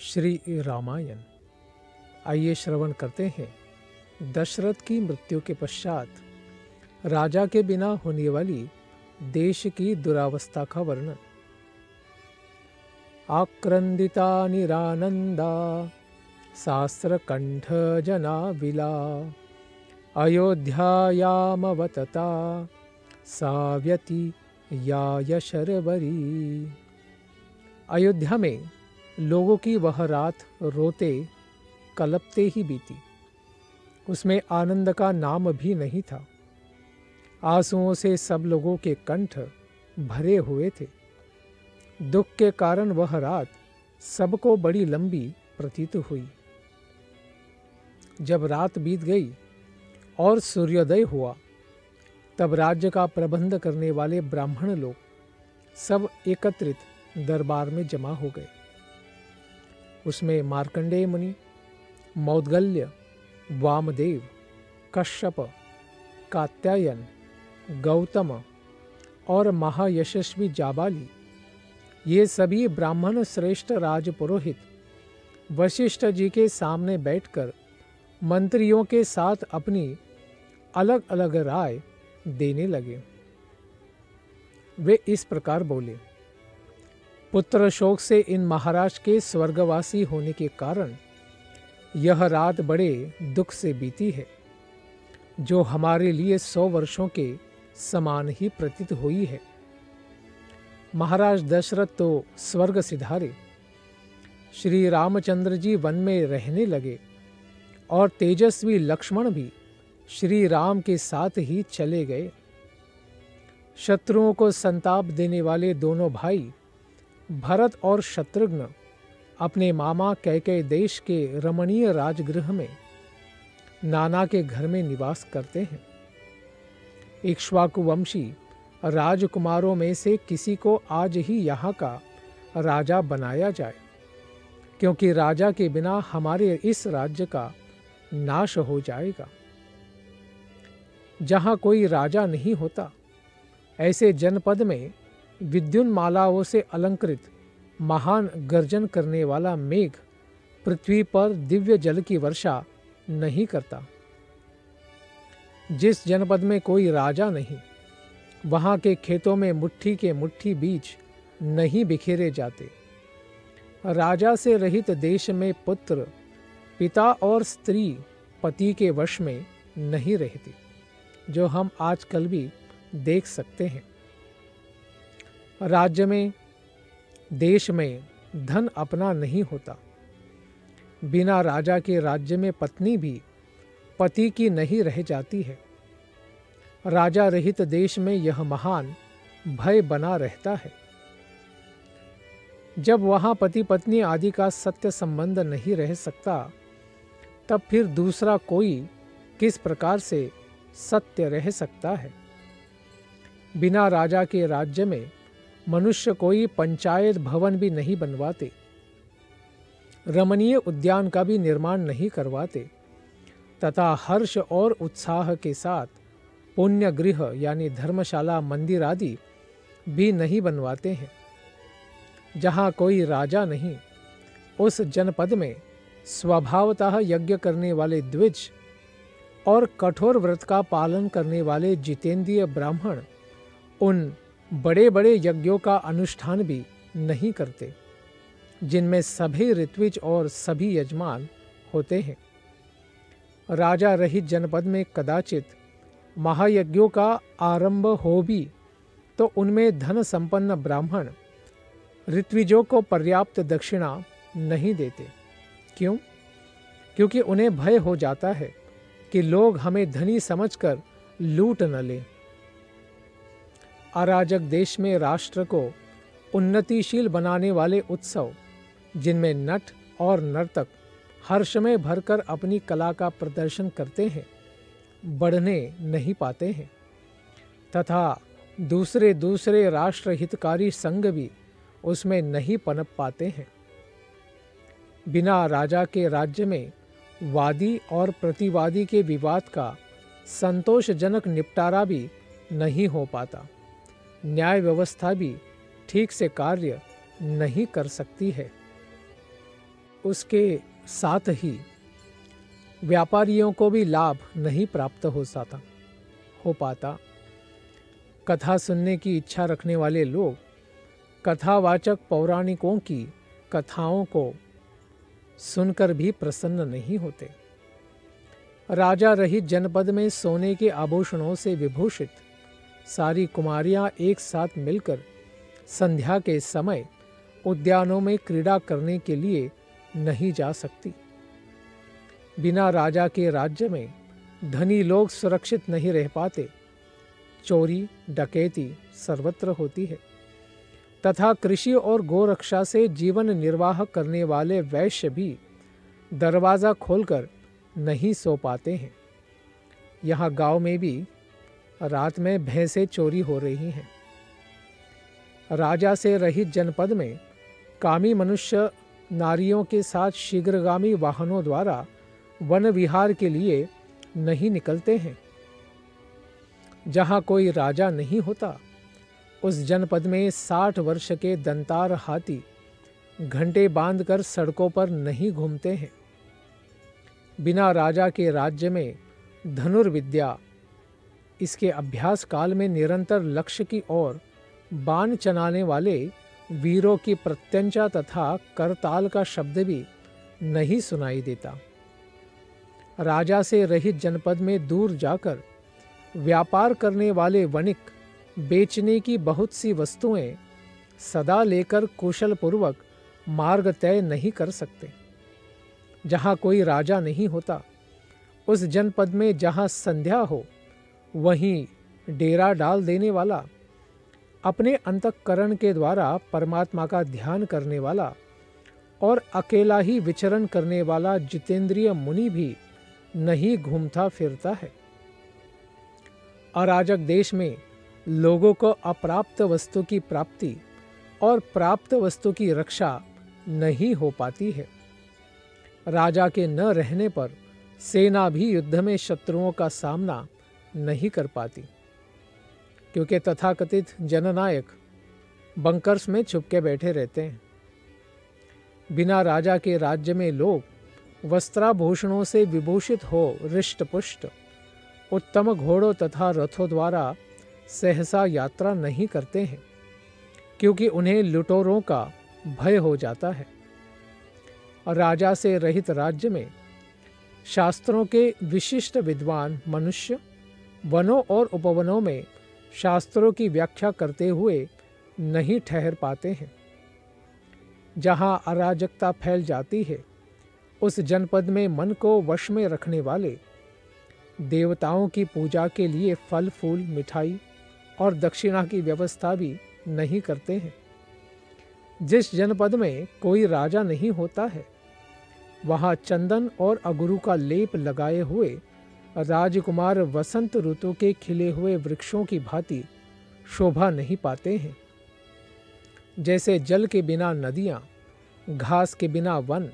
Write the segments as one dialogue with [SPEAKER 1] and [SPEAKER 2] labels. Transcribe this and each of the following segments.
[SPEAKER 1] श्री रामायण। आइए श्रवण करते हैं दशरथ की मृत्यु के पश्चात राजा के बिना होने वाली देश की दुरावस्था का वर्णन। आक्रंदिता निरानंदा शास्त्रकंठ जना विला अयोध्यायामवतता साव्यति या शर्वरी। अयोध्या में लोगों की वह रात रोते कलपते ही बीती। उसमें आनंद का नाम भी नहीं था। आंसुओं से सब लोगों के कंठ भरे हुए थे। दुख के कारण वह रात सबको बड़ी लंबी प्रतीत हुई। जब रात बीत गई और सूर्योदय हुआ, तब राज्य का प्रबंध करने वाले ब्राह्मण लोग सब एकत्रित दरबार में जमा हो गए। उसमें मार्कंडेय मुनि, मौद्गल्य, वामदेव, कश्यप, कात्यायन, गौतम और महायशस्वी जाबाली, ये सभी ब्राह्मण श्रेष्ठ राजपुरोहित वशिष्ठ जी के सामने बैठकर मंत्रियों के साथ अपनी अलग अलग राय देने लगे। वे इस प्रकार बोले, पुत्र शोक से इन महाराज के स्वर्गवासी होने के कारण यह रात बड़े दुख से बीती है, जो हमारे लिए 100 वर्षों के समान ही प्रतीत हुई है। महाराज दशरथ तो स्वर्ग सिधारे, श्री रामचंद्र जी वन में रहने लगे और तेजस्वी लक्ष्मण भी श्री राम के साथ ही चले गए। शत्रुओं को संताप देने वाले दोनों भाई भरत और शत्रुघ्न अपने मामा कैकेयी देश के रमणीय राजगृह में नाना के घर में निवास करते हैं। इक्ष्वाकु वंशी राजकुमारों में से किसी को आज ही यहाँ का राजा बनाया जाए, क्योंकि राजा के बिना हमारे इस राज्य का नाश हो जाएगा। जहाँ कोई राजा नहीं होता, ऐसे जनपद में विद्युन्मालाओं से अलंकृत महान गर्जन करने वाला मेघ पृथ्वी पर दिव्य जल की वर्षा नहीं करता। जिस जनपद में कोई राजा नहीं, वहाँ के खेतों में मुट्ठी के मुट्ठी बीज नहीं बिखेरे जाते। राजा से रहित देश में पुत्र, पिता और स्त्री पति के वश में नहीं रहती, जो हम आजकल भी देख सकते हैं। राज्य में, देश में धन अपना नहीं होता। बिना राजा के राज्य में पत्नी भी पति की नहीं रह जाती है। राजा रहित देश में यह महान भय बना रहता है। जब वहाँ पति पत्नी आदि का सत्य संबंध नहीं रह सकता, तब फिर दूसरा कोई किस प्रकार से सत्य रह सकता है। बिना राजा के राज्य में मनुष्य कोई पंचायत भवन भी नहीं बनवाते, रमणीय उद्यान का भी निर्माण नहीं करवाते, तथा हर्ष और उत्साह के साथ पुण्य गृह यानी धर्मशाला, मंदिर आदि भी नहीं बनवाते हैं। जहाँ कोई राजा नहीं, उस जनपद में स्वभावतः यज्ञ करने वाले द्विज और कठोर व्रत का पालन करने वाले जितेंद्रिय ब्राह्मण उन बड़े बड़े यज्ञों का अनुष्ठान भी नहीं करते, जिनमें सभी ऋत्विज और सभी यजमान होते हैं। राजा रहित जनपद में कदाचित महायज्ञों का आरंभ हो भी, तो उनमें धन संपन्न ब्राह्मण ऋत्विजों को पर्याप्त दक्षिणा नहीं देते। क्यों? क्योंकि उन्हें भय हो जाता है कि लोग हमें धनी समझकर लूट न लें। अराजक देश में राष्ट्र को उन्नतिशील बनाने वाले उत्सव, जिनमें नट और नर्तक हर्ष में भरकर अपनी कला का प्रदर्शन करते हैं, बढ़ने नहीं पाते हैं, तथा दूसरे दूसरे राष्ट्र हितकारी संघ भी उसमें नहीं पनप पाते हैं। बिना राजा के राज्य में वादी और प्रतिवादी के विवाद का संतोषजनक निपटारा भी नहीं हो पाता। न्याय व्यवस्था भी ठीक से कार्य नहीं कर सकती है। उसके साथ ही व्यापारियों को भी लाभ नहीं प्राप्त हो पाता। कथा सुनने की इच्छा रखने वाले लोग कथावाचक पौराणिकों की कथाओं को सुनकर भी प्रसन्न नहीं होते। राजा रहित जनपद में सोने के आभूषणों से विभूषित सारी कुमारियां एक साथ मिलकर संध्या के समय उद्यानों में क्रीड़ा करने के लिए नहीं जा सकती। बिना राजा के राज्य में धनी लोग सुरक्षित नहीं रह पाते। चोरी डकैती सर्वत्र होती है तथा कृषि और गोरक्षा से जीवन निर्वाह करने वाले वैश्य भी दरवाज़ा खोलकर नहीं सो पाते हैं। यहाँ गांव में भी रात में भैंसें चोरी हो रही हैं। राजा से रहित जनपद में कामी मनुष्य नारियों के साथ शीघ्रगामी वाहनों द्वारा वन विहार के लिए नहीं निकलते हैं। जहाँ कोई राजा नहीं होता उस जनपद में 60 वर्ष के दंतार हाथी घंटे बांधकर सड़कों पर नहीं घूमते हैं। बिना राजा के राज्य में धनुर्विद्या इसके अभ्यास काल में निरंतर लक्ष्य की ओर बाण चलाने वाले वीरों की प्रत्यंचा तथा करताल का शब्द भी नहीं सुनाई देता। राजा से रहित जनपद में दूर जाकर व्यापार करने वाले वणिक बेचने की बहुत सी वस्तुएं सदा लेकर कुशलपूर्वक मार्ग तय नहीं कर सकते। जहाँ कोई राजा नहीं होता उस जनपद में जहाँ संध्या हो वहीं डेरा डाल देने वाला, अपने अंतःकरण के द्वारा परमात्मा का ध्यान करने वाला और अकेला ही विचरण करने वाला जितेंद्रिय मुनि भी नहीं घूमता फिरता है। अराजक देश में लोगों को अप्राप्त वस्तु की प्राप्ति और प्राप्त वस्तु की रक्षा नहीं हो पाती है। राजा के न रहने पर सेना भी युद्ध में शत्रुओं का सामना नहीं कर पाती, क्योंकि तथाकथित जननायक बंकर्स में छुपके बैठे रहते हैं। बिना राजा के राज्य में लोग वस्त्राभूषणों से विभूषित हो रिष्टपुष्ट उत्तम घोड़ों तथा रथों द्वारा सहसा यात्रा नहीं करते हैं, क्योंकि उन्हें लुटेरों का भय हो जाता है। राजा से रहित राज्य में शास्त्रों के विशिष्ट विद्वान मनुष्य वनों और उपवनों में शास्त्रों की व्याख्या करते हुए नहीं ठहर पाते हैं। जहाँ अराजकता फैल जाती है उस जनपद में मन को वश में रखने वाले देवताओं की पूजा के लिए फल फूल मिठाई और दक्षिणा की व्यवस्था भी नहीं करते हैं। जिस जनपद में कोई राजा नहीं होता है वहाँ चंदन और अगरू का लेप लगाए हुए राजकुमार वसंत ऋतु के खिले हुए वृक्षों की भांति शोभा नहीं पाते हैं। जैसे जल के बिना नदियाँ, घास के बिना वन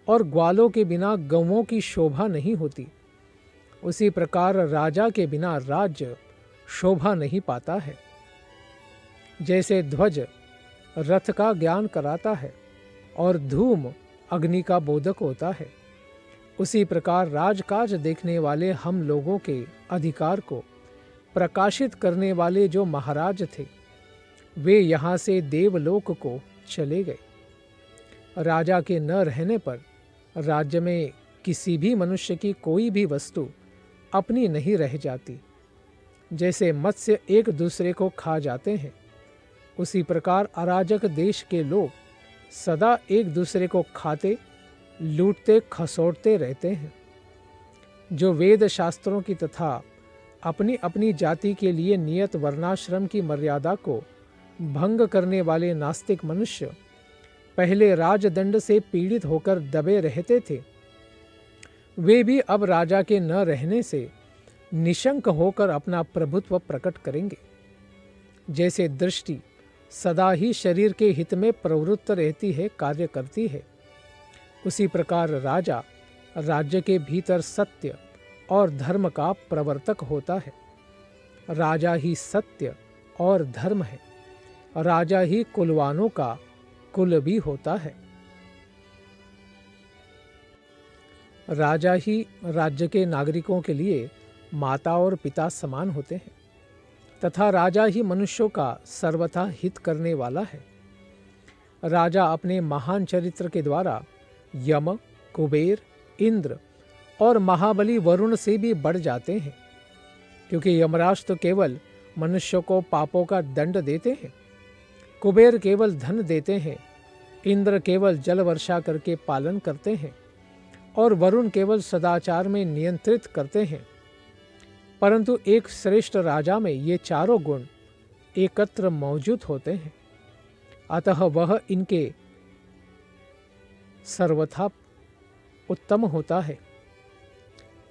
[SPEAKER 1] और ग्वालों के बिना गौओं की शोभा नहीं होती, उसी प्रकार राजा के बिना राज्य शोभा नहीं पाता है। जैसे ध्वज रथ का ज्ञान कराता है और धूम अग्नि का बोधक होता है, उसी प्रकार राजकाज देखने वाले हम लोगों के अधिकार को प्रकाशित करने वाले जो महाराज थे वे यहाँ से देवलोक को चले गए। राजा के न रहने पर राज्य में किसी भी मनुष्य की कोई भी वस्तु अपनी नहीं रह जाती। जैसे मत्स्य एक दूसरे को खा जाते हैं, उसी प्रकार अराजक देश के लोग सदा एक दूसरे को खाते लूटते खसोटते रहते हैं। जो वेद शास्त्रों की तथा अपनी अपनी जाति के लिए नियत वर्णाश्रम की मर्यादा को भंग करने वाले नास्तिक मनुष्य पहले राजदंड से पीड़ित होकर दबे रहते थे, वे भी अब राजा के न रहने से निशंक होकर अपना प्रभुत्व प्रकट करेंगे। जैसे दृष्टि सदा ही शरीर के हित में प्रवृत्त रहती है, कार्य करती है, उसी प्रकार राजा राज्य के भीतर सत्य और धर्म का प्रवर्तक होता है। राजा ही सत्य और धर्म है, राजा ही कुलवानों का कुल भी होता है। राजा ही राज्य के नागरिकों के लिए माता और पिता समान होते हैं तथा राजा ही मनुष्यों का सर्वथा हित करने वाला है। राजा अपने महान चरित्र के द्वारा यम, कुबेर, इंद्र और महाबली वरुण से भी बढ़ जाते हैं, क्योंकि यमराज तो केवल मनुष्यों को पापों का दंड देते हैं, कुबेर केवल धन देते हैं, इंद्र केवल जल वर्षा करके पालन करते हैं और वरुण केवल सदाचार में नियंत्रित करते हैं। परंतु एक श्रेष्ठ राजा में ये चारों गुण एकत्र मौजूद होते हैं, अतः वह इनके सर्वथा उत्तम होता है।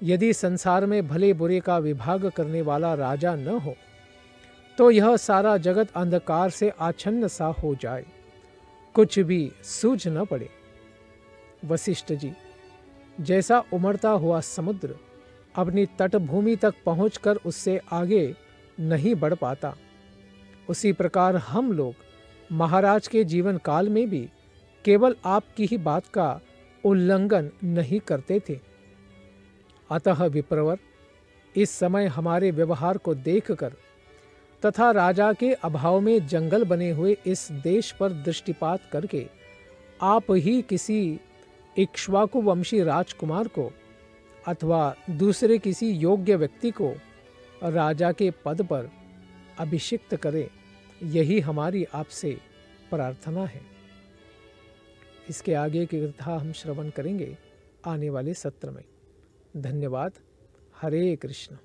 [SPEAKER 1] यदि संसार में भले बुरे का विभाग करने वाला राजा न हो तो यह सारा जगत अंधकार से आच्छन्न सा हो जाए, कुछ भी सूझ न पड़े। वशिष्ठ जी, जैसा उमड़ता हुआ समुद्र अपनी तटभूमि तक पहुंचकर उससे आगे नहीं बढ़ पाता, उसी प्रकार हम लोग महाराज के जीवन काल में भी केवल आपकी ही बात का उल्लंघन नहीं करते थे। अतः विप्रवर, इस समय हमारे व्यवहार को देखकर तथा राजा के अभाव में जंगल बने हुए इस देश पर दृष्टिपात करके आप ही किसी इक्ष्वाकु वंशी राजकुमार को अथवा दूसरे किसी योग्य व्यक्ति को राजा के पद पर अभिषिक्त करें, यही हमारी आपसे प्रार्थना है। इसके आगे की कथा हम श्रवण करेंगे आने वाले सत्र में। धन्यवाद। हरे कृष्ण।